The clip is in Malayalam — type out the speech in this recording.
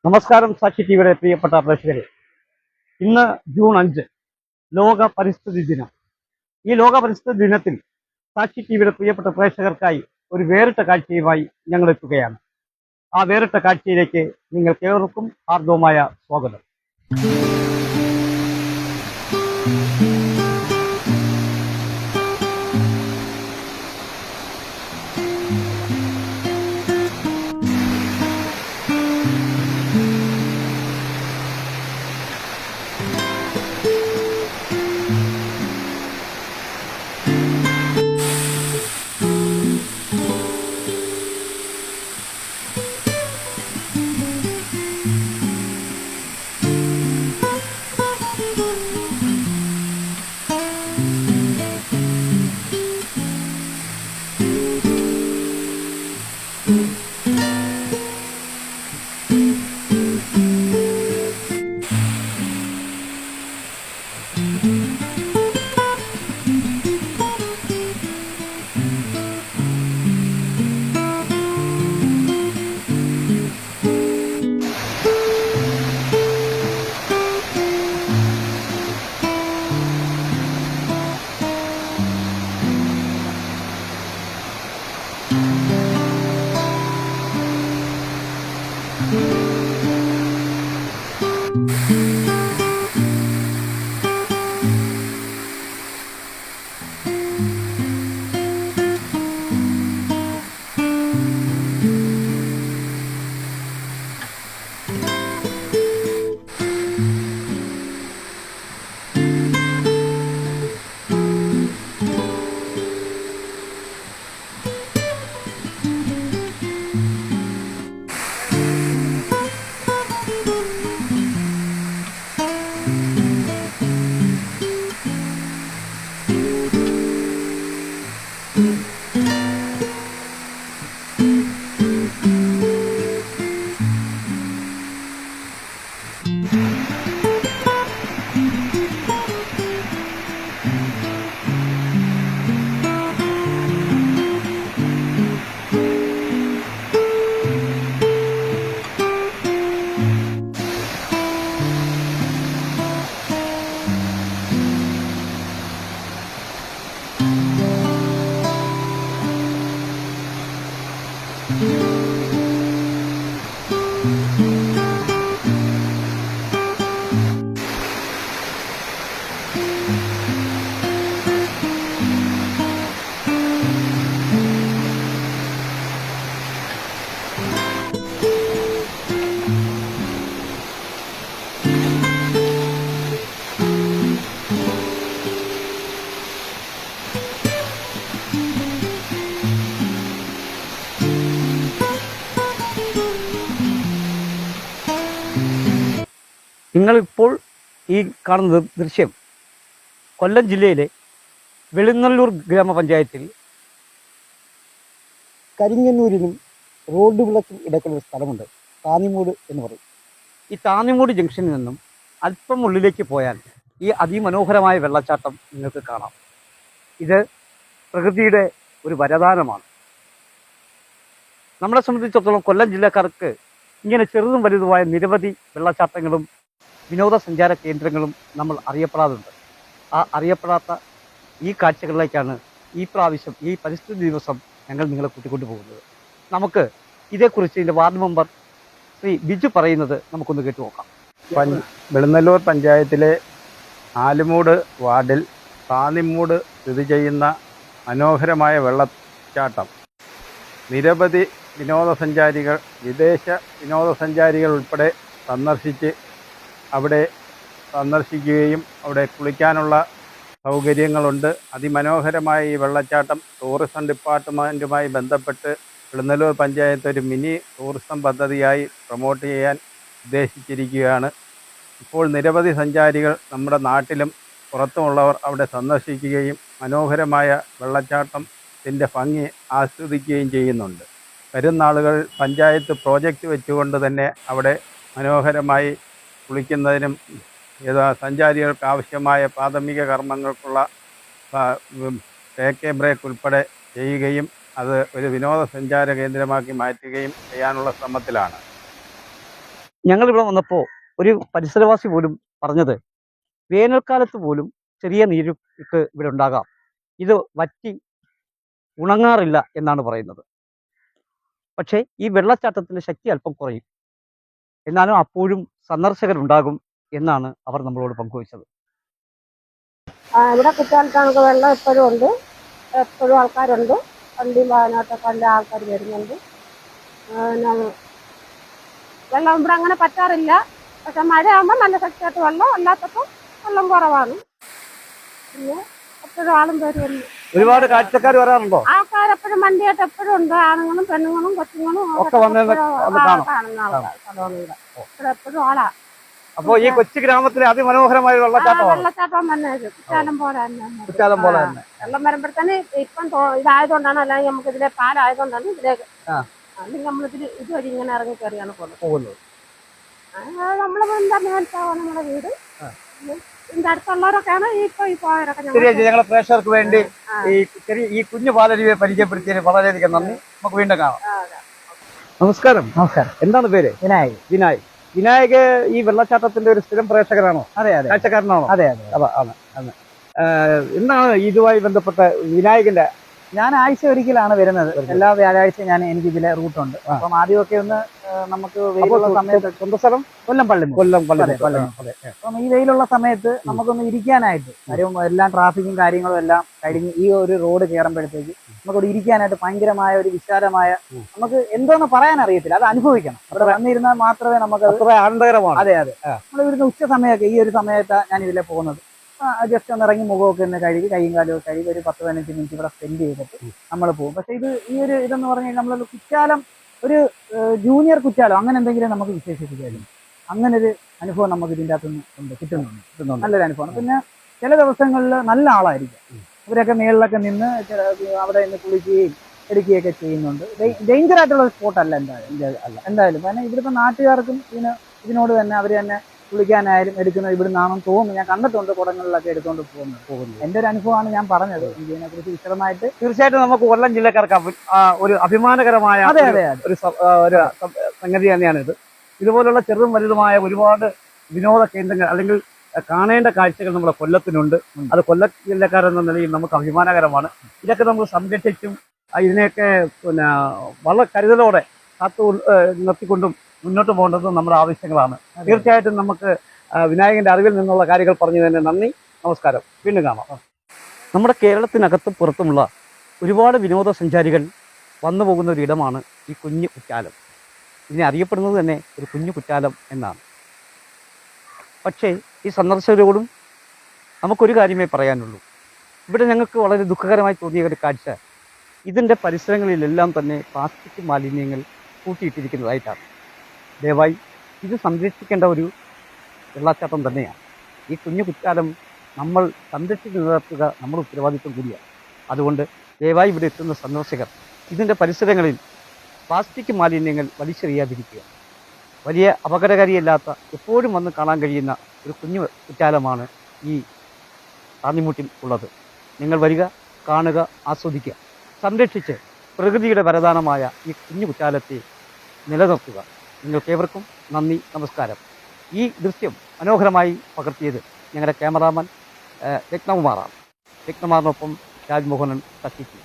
നമസ്കാരം സാക്ഷി ടിവിയുടെ പ്രിയപ്പെട്ട പ്രേക്ഷകരെ. ഇന്ന് ജൂൺ 5 ലോക പരിസ്ഥിതി ദിനം. ഈ ലോക പരിസ്ഥിതി ദിനത്തിൽ സാക്ഷി ടിവിയുടെ പ്രിയപ്പെട്ട പ്രേക്ഷകർക്കായി ഒരു വേറിട്ട കാഴ്ചയുമായി ഞങ്ങൾ എത്തുകയാണ്. ആ വേറിട്ട കാഴ്ചയിലേക്ക് നിങ്ങൾക്ക് ഏവർക്കും ഹാർദവമായ സ്വാഗതം. നിങ്ങളിപ്പോൾ ഈ കാണുന്ന ദൃശ്യം കൊല്ലം ജില്ലയിലെ വെളുങ്ങല്ലൂർ ഗ്രാമപഞ്ചായത്തിൽ കരിങ്ങന്നൂരിനും റോഡ് വിളക്കും ഇടയ്ക്കുള്ളൊരു സ്ഥലമുണ്ട്, താന്നിമൂട് എന്ന് പറയും. ഈ താന്നിമൂട് ജംഗ്ഷനിൽ നിന്നും അല്പം ഉള്ളിലേക്ക് പോയാൽ ഈ അതിമനോഹരമായ വെള്ളച്ചാട്ടം നിങ്ങൾക്ക് കാണാം. ഇത് പ്രകൃതിയുടെ ഒരു വരദാനമാണ്. നമ്മളെ സംബന്ധിച്ചിടത്തോളം കൊല്ലം ജില്ലക്കാർക്ക് ഇങ്ങനെ ചെറുതും വലുതുമായ നിരവധി വെള്ളച്ചാട്ടങ്ങളും വിനോദസഞ്ചാര കേന്ദ്രങ്ങളും നമ്മൾ അറിയപ്പെടാറുണ്ട്. ആ അറിയപ്പെടാത്ത ഈ കാഴ്ചകളിലേക്കാണ് ഈ പ്രാവശ്യം ഈ പരിസ്ഥിതി ദിവസം ഞങ്ങൾ നിങ്ങളെ കൂട്ടിക്കൊണ്ടു പോകുന്നത്. നമുക്ക് ഇതേക്കുറിച്ച് ഇതിൻ്റെ വാർഡ് മെമ്പർ ശ്രീ ബിജു പറയുന്നത് നമുക്കൊന്ന് കേട്ടു നോക്കാം. വെളുന്നല്ലൂർ പഞ്ചായത്തിലെ ആലുമൂട് വാർഡിൽ താന്നിമൂട് സ്ഥിതി ചെയ്യുന്ന മനോഹരമായ വെള്ളച്ചാട്ടം നിരവധി വിനോദസഞ്ചാരികൾ, വിദേശ വിനോദസഞ്ചാരികൾ ഉൾപ്പെടെ അവിടെ സന്ദർശിക്കുകയും അവിടെ കുളിക്കാനുള്ള സൗകര്യങ്ങളുണ്ട്. അതിമനോഹരമായ ഈ വെള്ളച്ചാട്ടം ടൂറിസം ഡിപ്പാർട്ട്മെൻറ്റുമായി ബന്ധപ്പെട്ട് വെളുന്നല്ലൂർ പഞ്ചായത്ത് ഒരു മിനി ടൂറിസം പദ്ധതിയായി പ്രൊമോട്ട് ചെയ്യാൻ ഉദ്ദേശിച്ചിരിക്കുകയാണ്. ഇപ്പോൾ നിരവധി സഞ്ചാരികൾ നമ്മുടെ നാട്ടിലും പുറത്തുമുള്ളവർ അവിടെ സന്ദർശിക്കുകയും മനോഹരമായ വെള്ളച്ചാട്ടത്തിൻ്റെ ഭംഗി ആസ്വദിക്കുകയും ചെയ്യുന്നുണ്ട്. വരും നാളുകളിൽ പഞ്ചായത്ത് പ്രോജക്റ്റ് വെച്ചുകൊണ്ട് തന്നെ അവിടെ മനോഹരമായി കുളിക്കുന്നതിനും സഞ്ചാരികൾക്ക് ആവശ്യമായ പ്രാഥമിക കർമ്മങ്ങൾക്കുള്ള ടേക്ക് എ ബ്രേക്ക് ഉൾപ്പെടെ ചെയ്യുകയും അത് ഒരു വിനോദസഞ്ചാര കേന്ദ്രമാക്കി മാറ്റുകയും ചെയ്യാനുള്ള ശ്രമത്തിലാണ്. ഞങ്ങളിവിടെ വന്നപ്പോൾ ഒരു പരിസരവാസി പോലും പറഞ്ഞത് വേനൽക്കാലത്ത് പോലും ചെറിയ നീരൊഴുക്ക് ഇവിടെ ഉണ്ടാകാം, ഇത് വറ്റി ഉണങ്ങാറില്ല എന്നാണ് പറയുന്നത്. പക്ഷേ ഈ വെള്ളച്ചാട്ടത്തിൻ്റെ ശക്തി അല്പം കുറയും, എന്നാലും അപ്പോഴും സന്ദർശകരുണ്ടാകും എന്നാണ് അവർ നമ്മളോട് പങ്കുവച്ചത്. ഇവിടെ കുറ്റാലത്താണൊക്കെ വെള്ളം എപ്പോഴും ഉണ്ട്, എപ്പോഴും ആൾക്കാരുണ്ട്. വണ്ടിയും വാഹനത്തൊക്കെ എല്ലാ ആൾക്കാർ വരുന്നുണ്ട്. പിന്നെ വെള്ളം ഇവിടെ അങ്ങനെ പറ്റാറില്ല. പക്ഷെ മഴയാകുമ്പോൾ നല്ല ശക്തിയായിട്ട് വെള്ളം, അല്ലാത്തപ്പോൾ വെള്ളം കുറവാണ്. പിന്നെ എപ്പോഴും ആളും പേരും ഒരുപാട് കാഴ്ചക്കാർ വരാറുണ്ടോ? ആൾക്കാരെപ്പോഴും വണ്ടിയായിട്ട് എപ്പോഴും ഉണ്ട്. ആണുങ്ങളും പെണ്ണുങ്ങളും കൊച്ചുങ്ങളും ഒക്കെ വന്ന് കാണുന്ന ആൾക്കാർ സ്ഥലമാണ് ഇവിടെ. ഇവിടെ എപ്പോഴും ആളാ. അപ്പോൾ ഈ കൊച്ചു ഗ്രാമത്തിലെ അതിമനോഹരമായ വെള്ളച്ചാട്ടമാണ്. വെള്ളച്ചാട്ടം തന്നെ കുറ്റാലം പോലെ തന്നെ. കുറ്റാലം പോലെ തന്നെ വെള്ളം വരുമ്പോഴത്തേന് ഇപ്പം ഇതായതുകൊണ്ടാണ്, അല്ലെങ്കിൽ നമുക്ക് ഇതിലെ പാലായതുകൊണ്ടാണ് ഇതിലേക്ക്, അല്ലെങ്കിൽ നമ്മളിതിൽ ഇതുവഴി ഇങ്ങനെ ഇറങ്ങി കയറിയാണ് പോകുന്നത്. നമ്മള് മേൽത്താവാണ് നമ്മുടെ വീട്. ഇതിന്റെ അടുത്തുള്ളവരൊക്കെയാണ് ഇപ്പൊ ഈ പോയവരൊക്കെ. ഞങ്ങളെ പ്രേക്ഷകർക്ക് വേണ്ടി ഈ കുഞ്ഞു പാലരുവിയെ പരിചയപ്പെടുത്തിയതിന് വളരെയധികം നന്ദി. നമുക്ക് വീണ്ടും കാണാം. നമസ്കാരം. നമസ്കാരം. എന്താണ് പേര്? വിനായക്. വിനായക് ഈ വെള്ളച്ചാട്ടത്തിന്റെ ഒരു സ്ഥിരം പ്രേക്ഷകരാണോ? അതെ അതെ. കാഴ്ചക്കാരനാണോ? അതെ അതെ. ആണ്. എന്താണ് ഇതുമായി ബന്ധപ്പെട്ട വിനായകന്റെ? ഞാൻ ആഴ്ച ഒരിക്കലാണ് വരുന്നത്. എല്ലാ വ്യാഴാഴ്ച എനിക്ക് ഇതിലെ റൂട്ടുണ്ട്. അപ്പം ആദ്യമൊക്കെ ഒന്ന് നമുക്ക് വെയിലുള്ള സമയത്ത്. സ്വന്തം സ്ഥലം കൊല്ലം പള്ളി. അപ്പം ഈ വെയിലുള്ള സമയത്ത് നമുക്കൊന്ന് ഇരിക്കാനായിട്ട്, കാര്യം എല്ലാം ട്രാഫിക്കും കാര്യങ്ങളും എല്ലാം കഴിഞ്ഞ് ഈ ഒരു റോഡ് കയറുമ്പോഴത്തേക്ക് നമുക്കൊരു ഇരിക്കാനായിട്ട് ഭയങ്കരമായ ഒരു വിശാലമായ, നമുക്ക് എന്തോന്ന് പറയാൻ അറിയത്തില്ല, അത് അനുഭവിക്കണം. അവിടെ വന്നിരുന്നാൽ മാത്രമേ നമുക്ക് ആനന്ദകരമാണ്. അതെ അതെ. നമ്മൾ ഇവിടുന്ന് ഉച്ച സമയമൊക്കെ ഈ ഒരു സമയത്താണ് ഞാൻ ഇതിലെ പോകുന്നത്. ജസ്റ്റ് ഒന്ന് ഇറങ്ങി മുഖമൊക്കെ ഒന്ന് കഴുകി കൈയും കാലും ഒക്കെ കഴുകി ഒരു 10-15 മിനിറ്റ് ഇവിടെ സ്പെൻഡ് ചെയ്തിട്ട് നമ്മൾ പോകും. പക്ഷെ ഈ ഒരു ഇതെന്ന് പറഞ്ഞു കഴിഞ്ഞാൽ നമ്മളൊരു കുറ്റാലം, ഒരു ജൂനിയർ കുറ്റാലം അങ്ങനെ എന്തെങ്കിലും നമുക്ക് വിശേഷിപ്പിക്കായിരുന്നു. അങ്ങനെ ഒരു അനുഭവം നമുക്ക് ഇതിൻ്റെ അകത്തുനിന്ന് ഉണ്ട്, കിട്ടുന്നുണ്ട്. നല്ലൊരു അനുഭവമാണ്. പിന്നെ ചില ദിവസങ്ങളിൽ നല്ല ആളായിരിക്കും. ഇവരൊക്കെ മേളിലൊക്കെ നിന്ന് അവിടെ നിന്ന് കുളിക്കുകയും എടുക്കുകയൊക്കെ ചെയ്യുന്നുണ്ട്. ഡേഞ്ചർ ആയിട്ടുള്ള ഒരു സ്പോട്ടല്ല എന്തായാലും. കാരണം ഇവിടുത്തെ നാട്ടുകാർക്കും ഇതിനോട് തന്നെ അവർ തന്നെ കുളിക്കാനായാലും എടുക്കുന്നത് ഇവിടെ നിന്നാണെന്ന് തോന്നുന്നു. ഞാൻ കണ്ടിട്ടുണ്ട് കുടങ്ങളിലൊക്കെ എടുത്തുകൊണ്ട് പോകുന്നു. എൻ്റെ ഒരു അനുഭവമാണ് ഞാൻ പറഞ്ഞത്. ഇതിനെക്കുറിച്ച് വിശദമായിട്ട് തീർച്ചയായിട്ടും നമുക്ക് കൊല്ലം ജില്ലക്കാർക്ക് ഒരു അഭിമാനകരമായ ഒരു സംഗതി തന്നെയാണ് ഇത്. ഇതുപോലുള്ള ചെറുതും വലുതുമായ ഒരുപാട് വിനോദ കേന്ദ്രങ്ങൾ അല്ലെങ്കിൽ കാണേണ്ട കാഴ്ചകൾ നമ്മുടെ കൊല്ലത്തിനുണ്ട്. അത് കൊല്ലം ജില്ലക്കാരെന്ന നിലയിൽ നമുക്ക് അഭിമാനകരമാണ്. ഇതൊക്കെ നമുക്ക് സംരക്ഷിച്ചും ഇതിനെയൊക്കെ വളരെ കരുതലോടെ കാത്തു നിർത്തിക്കൊണ്ടും മുന്നോട്ട് പോകേണ്ടത് നമ്മുടെ ആവശ്യങ്ങളാണ്. തീർച്ചയായിട്ടും നമുക്ക് വിനായകന്റെ അറിവിൽ നിന്നുള്ള കാര്യങ്ങൾ പറഞ്ഞു തന്നെ നന്ദി. നമസ്കാരം. വീണ്ടും കാണാം. നമ്മുടെ കേരളത്തിനകത്തും പുറത്തുമുള്ള ഒരുപാട് വിനോദസഞ്ചാരികൾ വന്നു പോകുന്ന ഒരു ഇടമാണ് ഈ കുഞ്ഞു കുറ്റാലം. ഇതിനെ അറിയപ്പെടുന്നത് തന്നെ ഒരു കുഞ്ഞു കുറ്റാലം എന്നാണ്. പക്ഷേ ഈ സന്ദർശകരോടും നമുക്കൊരു കാര്യമേ പറയാനുള്ളൂ. ഇവിടെ ഞങ്ങൾക്ക് വളരെ ദുഃഖകരമായി തോന്നിയ ഒരു കാഴ്ച, ഇതിൻ്റെ പരിസരങ്ങളിലെല്ലാം തന്നെ പ്ലാസ്റ്റിക് മാലിന്യങ്ങൾ കൂട്ടിയിട്ടിരിക്കുന്നതായിട്ടാണ്. ദയവായി ഇത് സംരക്ഷിക്കേണ്ട ഒരു വെള്ളച്ചാട്ടം തന്നെയാണ്. ഈ കുഞ്ഞു കുറ്റാലം നമ്മൾ സംരക്ഷിച്ച് നിലനിർത്തുക നമ്മുടെ ഉത്തരവാദിത്വം കൂടിയാണ്. അതുകൊണ്ട് ദയവായി ഇവിടെ എത്തുന്ന സന്ദർശകർ ഇതിൻ്റെ പരിസരങ്ങളിൽ പ്ലാസ്റ്റിക് മാലിന്യങ്ങൾ വലിച്ചെറിയാതിരിക്കുക. വലിയ അപകടകാരിയല്ലാത്ത, എപ്പോഴും വന്ന് കാണാൻ കഴിയുന്ന ഒരു കുഞ്ഞു കുറ്റാലമാണ് ഈ റാന്നിമുട്ടിൽ ഉള്ളത്. നിങ്ങൾ വരിക, കാണുക, ആസ്വദിക്കുക, സംരക്ഷിച്ച് പ്രകൃതിയുടെ വരദാനമായ ഈ കുഞ്ഞു കുറ്റാലത്തെ നിലനിർത്തുക. നിങ്ങൾക്കേവർക്കും നന്ദി, നമസ്കാരം. ഈ ദൃശ്യം മനോഹരമായി പകർത്തിയത് ഞങ്ങളുടെ ക്യാമറാമാൻ രത്നകുമാറാണ്. രത്നകുമാറിനൊപ്പം രാജ്മോഹനൻ, സച്ചിക്ക്.